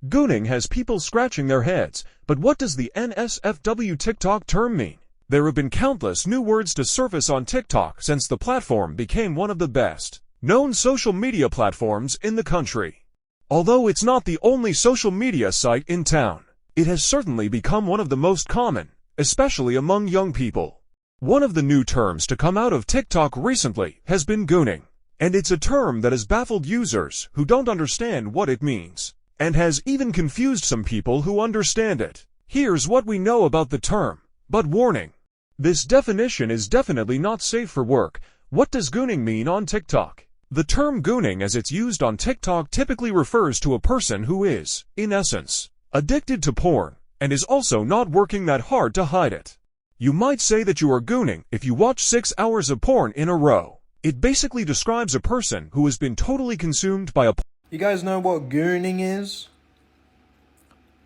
Gooning has people scratching their heads, but what does the NSFW TikTok term mean? There have been countless new words to surface on TikTok since the platform became one of the best known social media platforms in the country. Although it's not the only social media site in town, it has certainly become one of the most common, especially among young people. One of the new terms to come out of TikTok recently has been gooning, and it's a term that has baffled users who don't understand what it means, and has even confused some people who understand it. Here's what we know about the term, but warning. This definition is definitely not safe for work. What does gooning mean on TikTok? The term gooning as it's used on TikTok typically refers to a person who is, in essence, addicted to porn, and is also not working that hard to hide it. You might say that you are gooning if you watch 6 hours of porn in a row. It basically describes a person who has been totally consumed by a... You guys know what gooning is?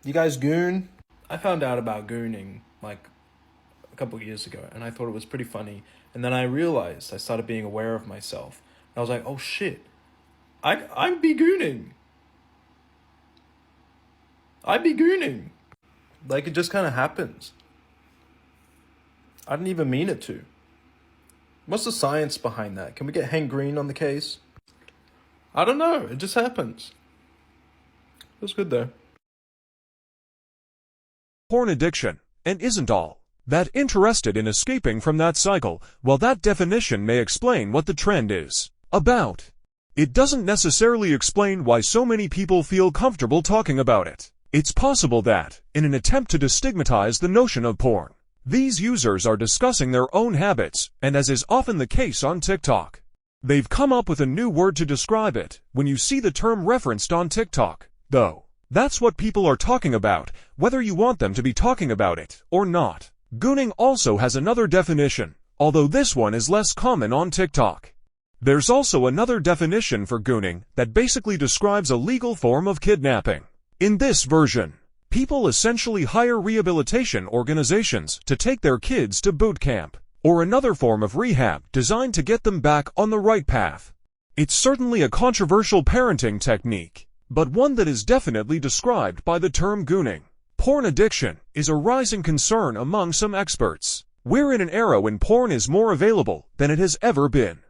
You guys goon? I found out about gooning like a couple of years ago, and I thought it was pretty funny. And then I realized, I started being aware of myself. And I was like, oh shit, I'd be gooning. I'd be gooning. Like, it just kind of happens. I didn't even mean it to. What's the science behind that? Can we get Hank Green on the case? I don't know. It just happens. It was good though. Porn addiction, and isn't all that interested in escaping from that cycle. While that definition may explain what the trend is about, it doesn't necessarily explain why so many people feel comfortable talking about it. It's possible that, in an attempt to destigmatize the notion of porn, these users are discussing their own habits, and as is often the case on TikTok, they've come up with a new word to describe it. When you see the term referenced on TikTok, though, that's what people are talking about, whether you want them to be talking about it or not. Gooning also has another definition, although this one is less common on TikTok. There's also another definition for gooning that basically describes a legal form of kidnapping. In this version, people essentially hire rehabilitation organizations to take their kids to boot camp, or another form of rehab designed to get them back on the right path. It's certainly a controversial parenting technique, but one that is definitely described by the term gooning. Porn addiction is a rising concern among some experts. We're in an era when porn is more available than it has ever been,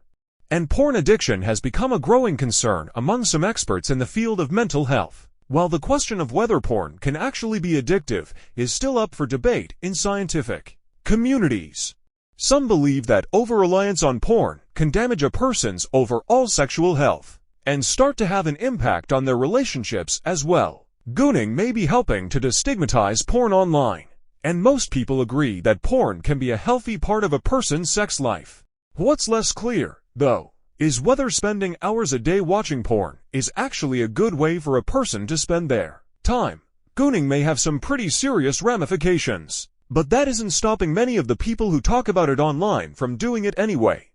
and porn addiction has become a growing concern among some experts in the field of mental health. While the question of whether porn can actually be addictive is still up for debate in scientific communities, some believe that over-reliance on porn can damage a person's overall sexual health and start to have an impact on their relationships as well. Gooning may be helping to destigmatize porn online, and most people agree that porn can be a healthy part of a person's sex life. What's less clear, though, is whether spending hours a day watching porn is actually a good way for a person to spend their time. Gooning may have some pretty serious ramifications, but that isn't stopping many of the people who talk about it online from doing it anyway.